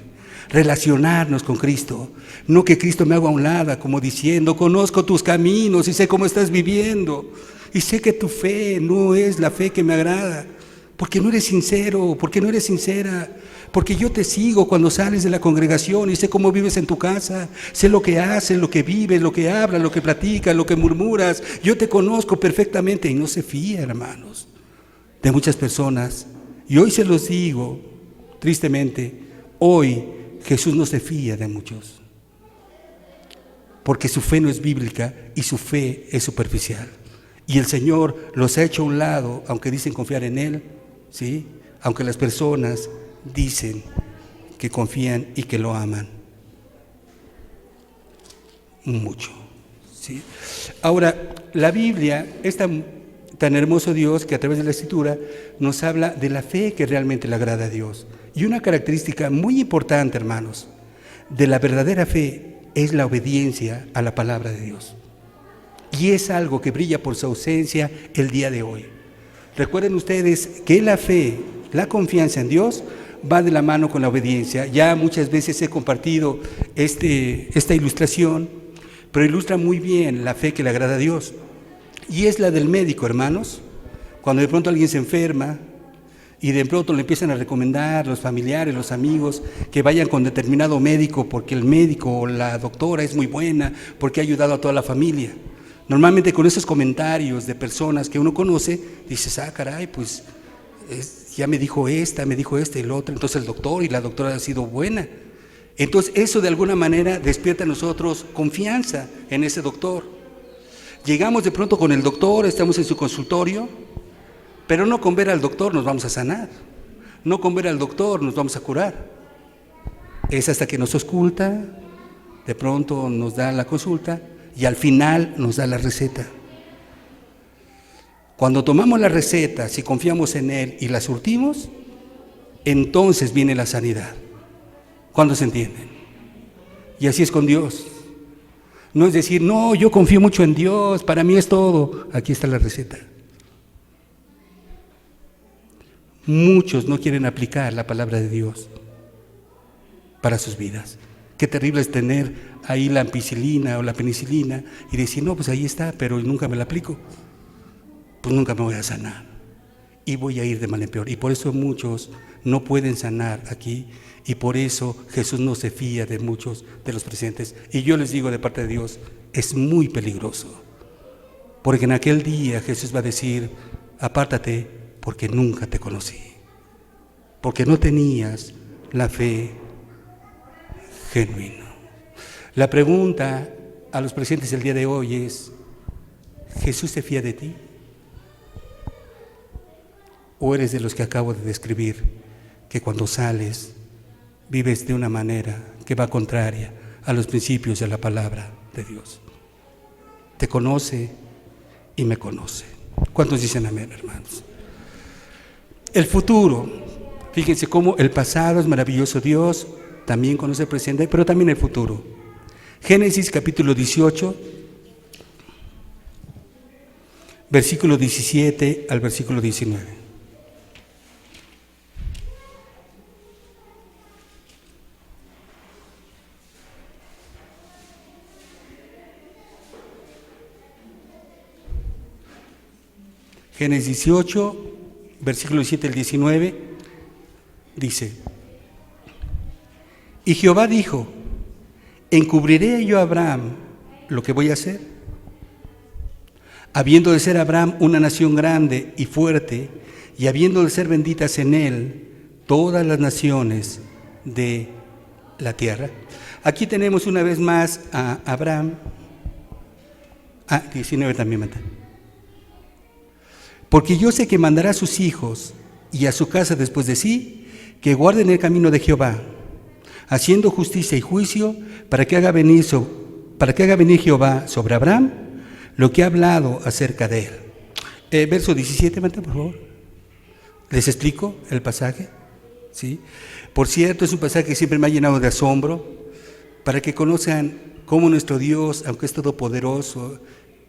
Relacionarnos con Cristo, no que Cristo me haga a un lado como diciendo, conozco tus caminos y sé cómo estás viviendo, y sé que tu fe no es la fe que me agrada, porque no eres sincero, porque no eres sincera, porque yo te sigo cuando sales de la congregación y sé cómo vives en tu casa, sé lo que haces, lo que vives, lo que hablas, lo que platicas, lo que murmuras, yo te conozco perfectamente. Y no se fía, hermanos, de muchas personas. Y hoy se los digo, tristemente, hoy Jesús no se fía de muchos, porque su fe no es bíblica y su fe es superficial. Y el Señor los ha hecho a un lado, aunque dicen confiar en Él, ¿sí? Aunque las personas dicen que confían y que lo aman mucho, ¿sí? Ahora, la Biblia es tan hermoso Dios que a través de la Escritura nos habla de la fe que realmente le agrada a Dios. Y una característica muy importante, hermanos, de la verdadera fe es la obediencia a la palabra de Dios. Y es algo que brilla por su ausencia el día de hoy. Recuerden ustedes que la fe, la confianza en Dios va de la mano con la obediencia. Ya muchas veces he compartido esta ilustración, pero ilustra muy bien la fe que le agrada a Dios. Y es la del médico, hermanos. Cuando de pronto alguien se enferma y de pronto le empiezan a recomendar los familiares, los amigos, que vayan con determinado médico porque el médico o la doctora es muy buena, porque ha ayudado a toda la familia. Normalmente con esos comentarios de personas que uno conoce, dices, caray, pues ya me dijo esta, me dijo este y el otro, entonces el doctor y la doctora ha sido buena. Entonces eso de alguna manera despierta en nosotros confianza en ese doctor. Llegamos de pronto con el doctor, estamos en su consultorio, pero no con ver al doctor nos vamos a sanar, no con ver al doctor nos vamos a curar. Es hasta que nos ausculta, de pronto nos da la consulta y al final nos da la receta. Cuando tomamos la receta, si confiamos en Él y la surtimos, entonces viene la sanidad. ¿Cuándo se entienden? Y así es con Dios. No es decir, no, yo confío mucho en Dios, para mí es todo. Aquí está la receta. Muchos no quieren aplicar la palabra de Dios para sus vidas. Qué terrible es tener ahí la ampicilina o la penicilina y decir, no, pues ahí está, pero nunca me la aplico. Pues nunca me voy a sanar y voy a ir de mal en peor. Y por eso muchos no pueden sanar aquí y por eso Jesús no se fía de muchos de los presentes. Y yo les digo de parte de Dios, es muy peligroso, porque en aquel día Jesús va a decir, apártate porque nunca te conocí, porque no tenías la fe genuina. La pregunta a los presentes el día de hoy es, ¿Jesús se fía de ti? ¿O eres de los que acabo de describir, que cuando sales vives de una manera que va contraria a los principios de la palabra de Dios? Te conoce y me conoce. ¿Cuántos dicen amén, hermanos? El futuro, fíjense cómo el pasado es maravilloso. Dios también conoce el presente, pero también el futuro. Génesis capítulo 18, versículo 17 al versículo 19. Génesis 18, versículo 17 al 19, dice, y Jehová dijo, ¿encubriré yo a Abraham lo que voy a hacer? Habiendo de ser Abraham una nación grande y fuerte, y habiendo de ser benditas en él todas las naciones de la tierra. Aquí tenemos una vez más a Abraham. 19 también mata. Porque yo sé que mandará a sus hijos y a su casa después de sí, que guarden el camino de Jehová, haciendo justicia y juicio, para que haga venir Jehová sobre Abraham lo que ha hablado acerca de él. Verso 17, por favor. ¿Les explico el pasaje? ¿Sí? Por cierto, es un pasaje que siempre me ha llenado de asombro, para que conozcan cómo nuestro Dios, aunque es todopoderoso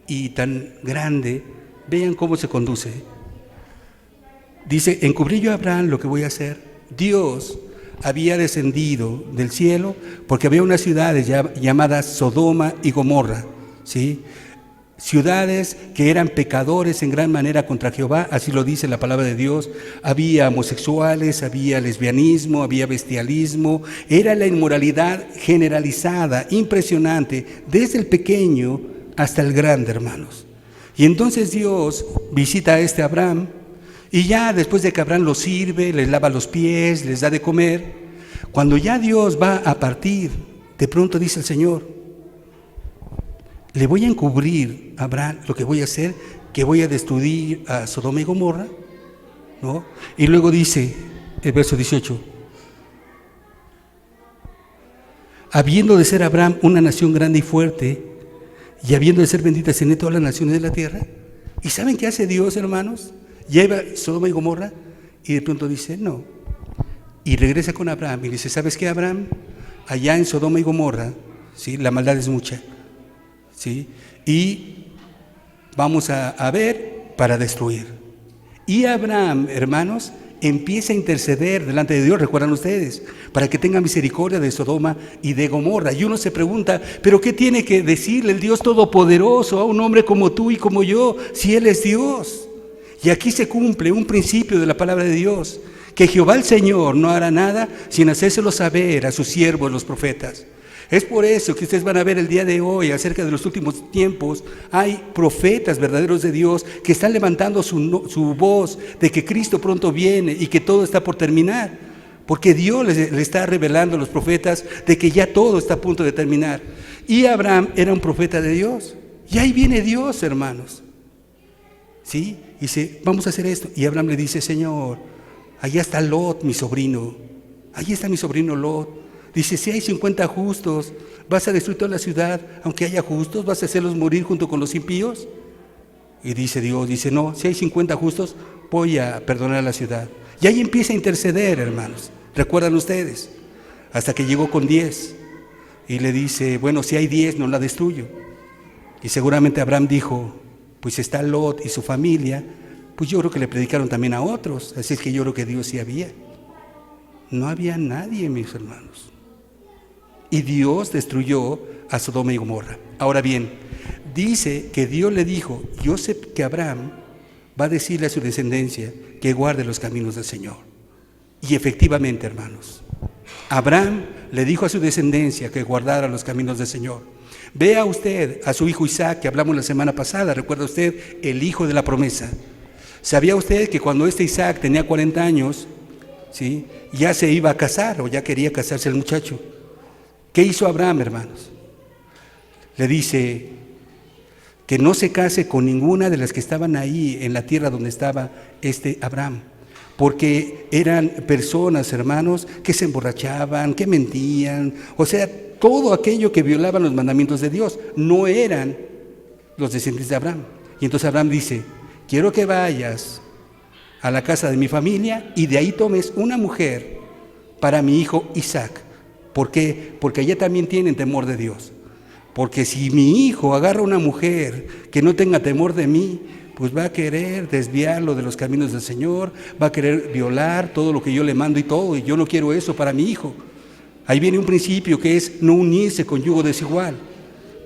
y tan grande, vean cómo se conduce. Dice, encubrí yo a Abraham lo que voy a hacer. Dios había descendido del cielo porque había unas ciudades llamadas Sodoma y Gomorra, ¿sí? Ciudades que eran pecadores en gran manera contra Jehová, así lo dice la palabra de Dios. Había homosexuales, había lesbianismo, había bestialismo, era la inmoralidad generalizada, impresionante, desde el pequeño hasta el grande, hermanos. Y entonces Dios visita a Abraham, y ya después de que Abraham los sirve, les lava los pies, les da de comer, cuando ya Dios va a partir, de pronto dice el Señor, le voy a encubrir a Abraham lo que voy a hacer, que voy a destruir a Sodoma y Gomorra, ¿no? Y luego dice el verso 18, habiendo de ser Abraham una nación grande y fuerte, y habiendo de ser benditas en él todas las naciones de la tierra. ¿Y saben qué hace Dios, hermanos? Lleva Sodoma y Gomorra y de pronto dice, no. Y regresa con Abraham y dice, ¿sabes qué, Abraham? Allá en Sodoma y Gomorra, ¿sí? La maldad es mucha, ¿sí? Y vamos a ver para destruir. Y Abraham, hermanos, empieza a interceder delante de Dios, recuerdan ustedes, para que tenga misericordia de Sodoma y de Gomorra. Y uno se pregunta, ¿pero qué tiene que decirle el Dios Todopoderoso a un hombre como tú y como yo, si Él es Dios? Y aquí se cumple un principio de la palabra de Dios, que Jehová el Señor no hará nada sin hacérselo saber a sus siervos los profetas. Es por eso que ustedes van a ver el día de hoy, acerca de los últimos tiempos, hay profetas verdaderos de Dios que están levantando su voz de que Cristo pronto viene y que todo está por terminar. Porque Dios le está revelando a los profetas de que ya todo está a punto de terminar. Y Abraham era un profeta de Dios. Y ahí viene Dios, hermanos. ¿Sí? Y dice, vamos a hacer esto. Y Abraham le dice, Señor, allá está Lot, mi sobrino. Allí está mi sobrino Lot. Dice, si hay 50 justos, ¿vas a destruir toda la ciudad? Aunque haya justos, ¿vas a hacerlos morir junto con los impíos? Y dice Dios, dice, no, si hay 50 justos, voy a perdonar a la ciudad. Y ahí empieza a interceder, hermanos. ¿Recuerdan ustedes? Hasta que llegó con 10. Y le dice, bueno, si hay 10, no la destruyo. Y seguramente Abraham dijo, pues está Lot y su familia, pues yo creo que le predicaron también a otros. Así es que yo creo que Dios sí había. No había nadie, mis hermanos. Y Dios destruyó a Sodoma y Gomorra. Ahora bien, dice que Dios le dijo, yo sé que Abraham va a decirle a su descendencia que guarde los caminos del Señor. Y efectivamente, hermanos, Abraham le dijo a su descendencia que guardara los caminos del Señor. Vea usted a su hijo Isaac, que hablamos la semana pasada, recuerda usted, el hijo de la promesa. ¿Sabía usted que cuando Isaac tenía 40 años, ¿sí?, ya se iba a casar o ya quería casarse el muchacho? ¿Qué hizo Abraham, hermanos? Le dice que no se case con ninguna de las que estaban ahí en la tierra donde estaba Abraham, porque eran personas, hermanos, que se emborrachaban, que mentían, o sea, todo aquello que violaban los mandamientos de Dios. No eran los descendientes de Abraham. Y entonces Abraham dice, quiero que vayas a la casa de mi familia y de ahí tomes una mujer para mi hijo Isaac. ¿Por qué? Porque allá también tienen temor de Dios. Porque si mi hijo agarra una mujer que no tenga temor de mí, pues va a querer desviarlo de los caminos del Señor, va a querer violar todo lo que yo le mando y todo, y yo no quiero eso para mi hijo. Ahí viene un principio que es no unirse con yugo desigual.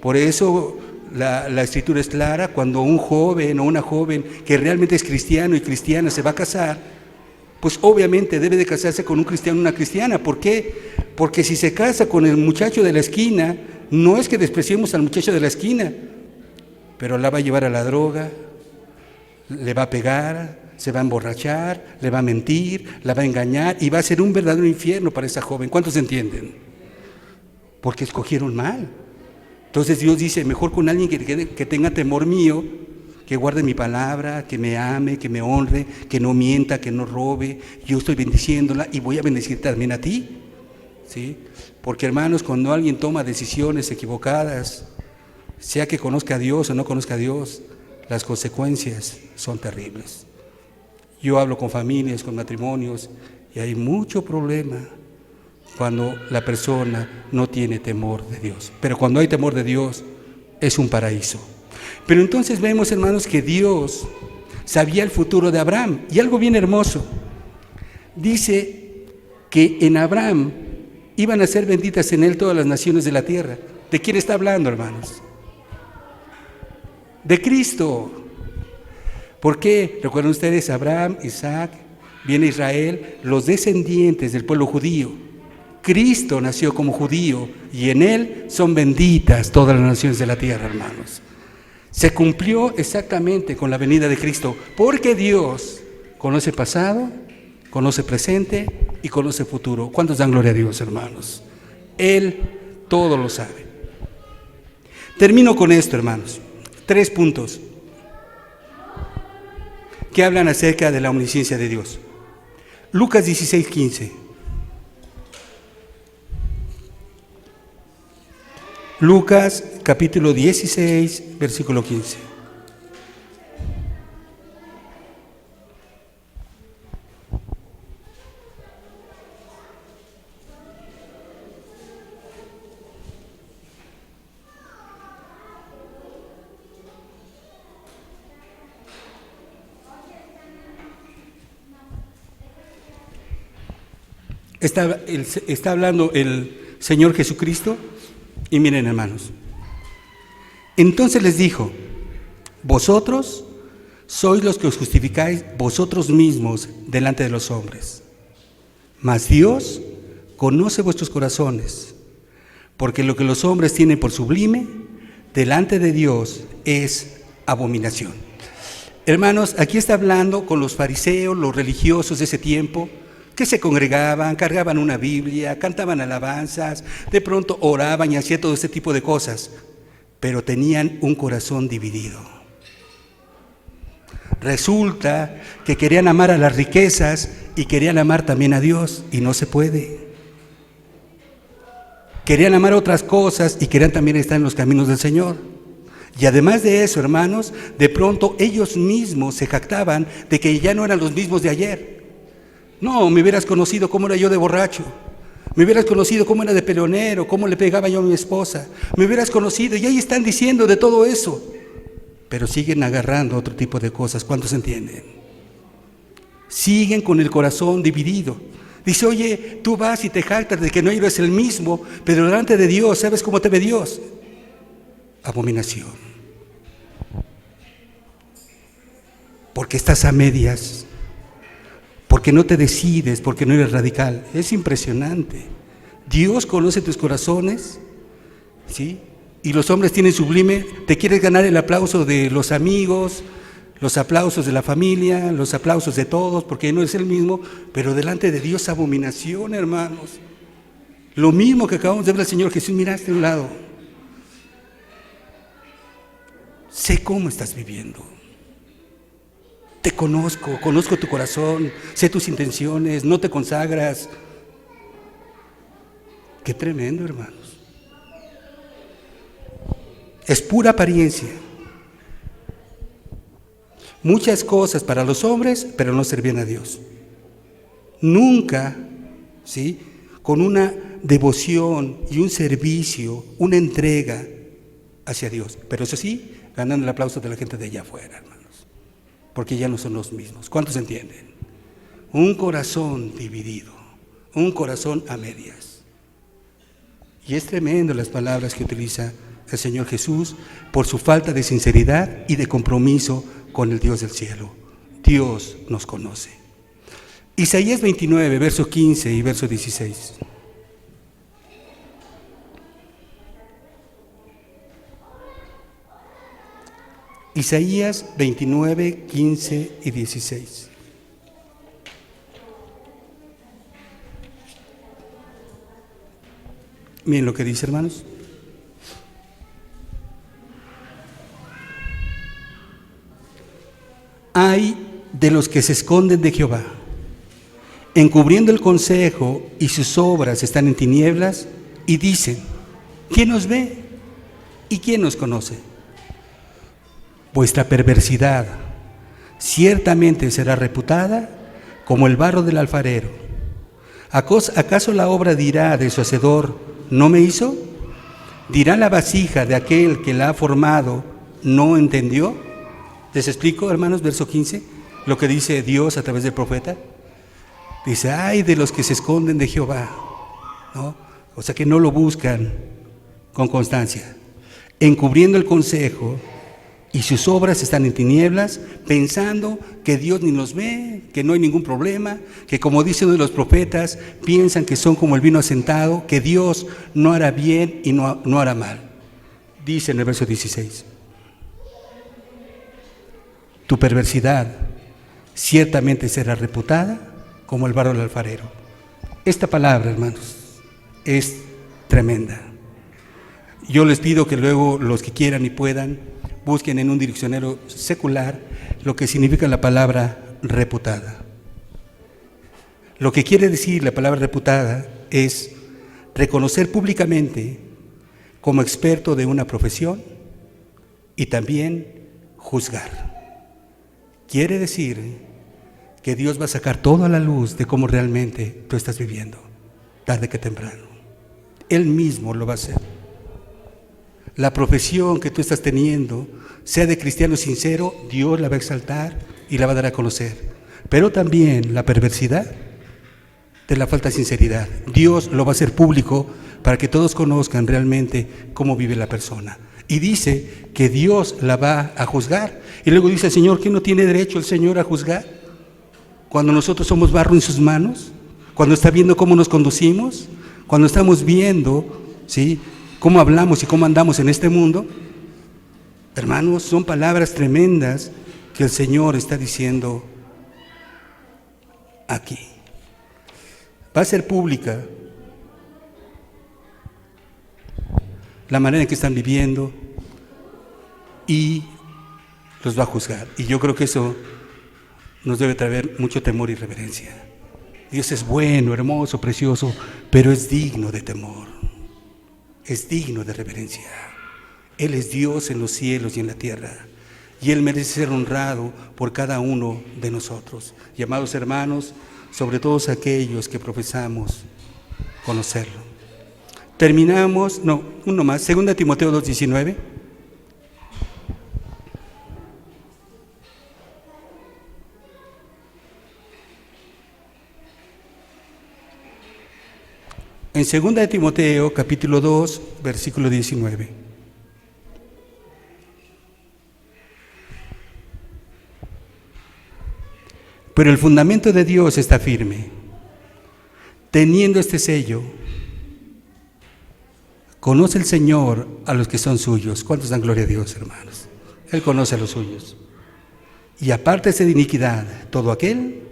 Por eso la escritura es clara, cuando un joven o una joven que realmente es cristiano y cristiana se va a casar, pues obviamente debe de casarse con un cristiano o una cristiana. ¿Por qué? Porque si se casa con el muchacho de la esquina, no es que despreciemos al muchacho de la esquina, pero la va a llevar a la droga, le va a pegar, se va a emborrachar, le va a mentir, la va a engañar y va a ser un verdadero infierno para esa joven. ¿Cuántos entienden? Porque escogieron mal. Entonces Dios dice, mejor con alguien que tenga temor mío, que guarde mi palabra, que me ame, que me honre, que no mienta, que no robe. Yo estoy bendiciéndola y voy a bendecir también a ti, ¿sí? Porque, hermanos, cuando alguien toma decisiones equivocadas, sea que conozca a Dios o no conozca a Dios, las consecuencias son terribles. Yo hablo con familias, con matrimonios, y hay mucho problema cuando la persona no tiene temor de Dios. Pero cuando hay temor de Dios, es un paraíso. Pero entonces vemos, hermanos, que Dios sabía el futuro de Abraham. Y algo bien hermoso. Dice que en Abraham iban a ser benditas en él todas las naciones de la tierra. ¿De quién está hablando, hermanos? De Cristo. ¿Por qué? Recuerden ustedes, Abraham, Isaac, viene Israel, los descendientes del pueblo judío. Cristo nació como judío y en él son benditas todas las naciones de la tierra, hermanos. Se cumplió exactamente con la venida de Cristo, porque Dios conoce pasado, conoce presente y conoce futuro. ¿Cuántos dan gloria a Dios, hermanos? Él todo lo sabe. Termino con esto, hermanos. 3 puntos que hablan acerca de la omnisciencia de Dios. Lucas 16:15. Lucas capítulo 16, versículo 15. Está hablando el Señor Jesucristo y miren, hermanos. Entonces les dijo, vosotros sois los que os justificáis vosotros mismos delante de los hombres. Mas Dios conoce vuestros corazones, porque lo que los hombres tienen por sublime, delante de Dios es abominación. Hermanos, aquí está hablando con los fariseos, los religiosos de ese tiempo, que se congregaban, cargaban una Biblia, cantaban alabanzas, de pronto oraban y hacían todo ese tipo de cosas, pero tenían un corazón dividido. Resulta que querían amar a las riquezas y querían amar también a Dios, y no se puede. Querían amar otras cosas y querían también estar en los caminos del Señor. Y además de eso, hermanos, de pronto ellos mismos se jactaban de que ya no eran los mismos de ayer. No, me hubieras conocido cómo era yo de borracho, me hubieras conocido cómo era de peleonero, cómo le pegaba yo a mi esposa, me hubieras conocido, y ahí están diciendo de todo eso, pero siguen agarrando otro tipo de cosas. ¿Cuántos entienden? Siguen con el corazón dividido. Dice, oye, tú vas y te jactas de que no eres el mismo, pero delante de Dios, ¿sabes cómo te ve Dios? Abominación. Porque estás a medias, porque no te decides, porque no eres radical. Es impresionante. Dios conoce tus corazones, ¿sí? Y los hombres tienen sublime, te quieres ganar el aplauso de los amigos, los aplausos de la familia, los aplausos de todos, porque no es el mismo, pero delante de Dios abominación, hermanos. Lo mismo que acabamos de ver al Señor Jesús, miraste a un lado. Sé cómo estás viviendo. Te conozco, conozco tu corazón, sé tus intenciones, no te consagras. Qué tremendo, hermanos. Es pura apariencia. Muchas cosas para los hombres, pero no servían a Dios. Nunca, ¿sí?, con una devoción y un servicio, una entrega hacia Dios. Pero eso sí, ganando el aplauso de la gente de allá afuera, hermanos, porque ya no son los mismos. ¿Cuántos entienden? Un corazón dividido, un corazón a medias. Y es tremendo las palabras que utiliza el Señor Jesús por su falta de sinceridad y de compromiso con el Dios del cielo. Dios nos conoce. Isaías 29, verso 15 y verso 16. Isaías 29, 15 y 16. Miren lo que dice, hermanos. Ay de los que se esconden de Jehová, encubriendo el consejo, y sus obras están en tinieblas, y dicen, ¿quién nos ve y quién nos conoce? Vuestra perversidad ciertamente será reputada como el barro del alfarero. ¿Acaso la obra dirá de su hacedor, no me hizo? ¿Dirá la vasija de aquel que la ha formado, no entendió? ¿Les explico, hermanos, verso 15, lo que dice Dios a través del profeta? Dice, ay de los que se esconden de Jehová, ¿no? O sea, que no lo buscan con constancia, encubriendo el consejo, y sus obras están en tinieblas, pensando que Dios ni los ve, que no hay ningún problema, que como dice uno de los profetas, piensan que son como el vino asentado, que Dios no hará bien y no hará mal. Dice en el verso 16, tu perversidad ciertamente será reputada como el barro del alfarero. Esta palabra, hermanos, es tremenda. Yo les pido que luego los que quieran y puedan busquen en un diccionario secular lo que significa la palabra reputada. Lo que quiere decir la palabra reputada es reconocer públicamente como experto de una profesión y también juzgar. Quiere decir que Dios va a sacar todo a la luz de cómo realmente tú estás viviendo, tarde que temprano. Él mismo lo va a hacer. La profesión que tú estás teniendo, sea de cristiano sincero, Dios la va a exaltar y la va a dar a conocer. Pero también la perversidad de la falta de sinceridad, Dios lo va a hacer público para que todos conozcan realmente cómo vive la persona. Y dice que Dios la va a juzgar. Y luego dice el Señor que no tiene derecho el Señor a juzgar. Cuando nosotros somos barro en sus manos, cuando está viendo cómo nos conducimos, cuando estamos viendo, ¿sí?, cómo hablamos y cómo andamos en este mundo. Hermanos, son palabras tremendas que el Señor está diciendo aquí. Va a ser pública la manera en que están viviendo y los va a juzgar. Y yo creo que eso nos debe traer mucho temor y reverencia. Dios es bueno, hermoso, precioso, pero es digno de temor, es digno de reverencia. Él es Dios en los cielos y en la tierra, y Él merece ser honrado por cada uno de nosotros. Y amados hermanos, sobre todos aquellos que profesamos conocerlo. Terminamos, uno más, 2 Timoteo 2:19. En 2 Timoteo, capítulo 2, versículo 19. Pero el fundamento de Dios está firme, teniendo este sello. Conoce el Señor a los que son suyos. ¿Cuántos dan gloria a Dios, hermanos? Él conoce a los suyos. Y apártese de iniquidad todo aquel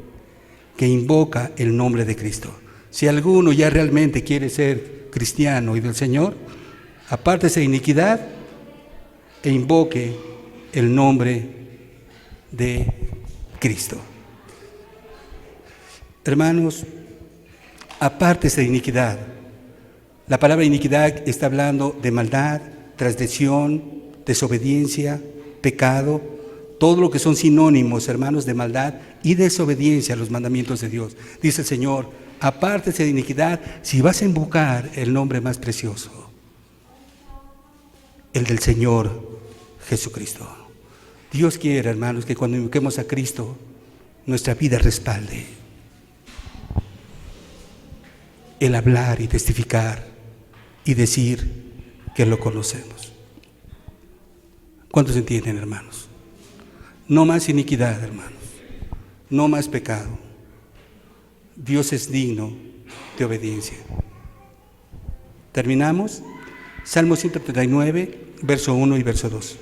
que invoca el nombre de Cristo. Si alguno ya realmente quiere ser cristiano y del Señor, apártese de iniquidad e invoque el nombre de Cristo. Hermanos, apártese de iniquidad. La palabra iniquidad está hablando de maldad, transgresión, desobediencia, pecado, todo lo que son sinónimos, hermanos, de maldad y desobediencia a los mandamientos de Dios. Dice el Señor, apártese de iniquidad si vas a invocar el nombre más precioso, el del Señor Jesucristo. Dios quiere, hermanos, que cuando invoquemos a Cristo, nuestra vida respalde el hablar y testificar y decir que lo conocemos. ¿Cuántos entienden, hermanos? No más iniquidad, hermanos. No más pecado. Dios es digno de obediencia. ¿Terminamos? Salmo 139, verso 1 y verso 2.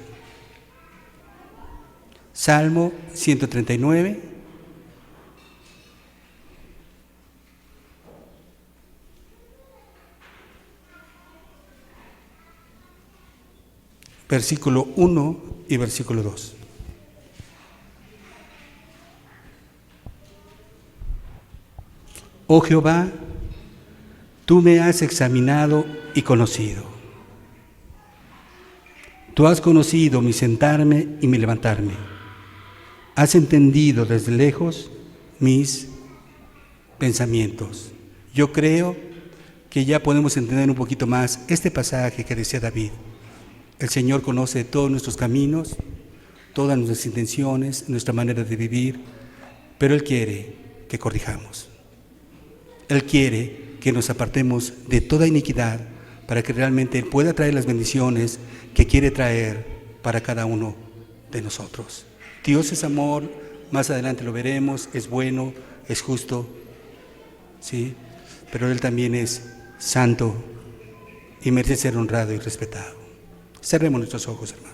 Salmo 139, versículo 1 y versículo 2. Oh Jehová, tú me has examinado y conocido. Tú has conocido mi sentarme y mi levantarme. Has entendido desde lejos mis pensamientos. Yo creo que ya podemos entender un poquito más este pasaje que decía David. El Señor conoce todos nuestros caminos, todas nuestras intenciones, nuestra manera de vivir, pero Él quiere que corrijamos. Él quiere que nos apartemos de toda iniquidad para que realmente Él pueda traer las bendiciones que quiere traer para cada uno de nosotros. Dios es amor, más adelante lo veremos, es bueno, es justo, ¿sí? Pero Él también es santo y merece ser honrado y respetado. Cerremos nuestros ojos, hermanos.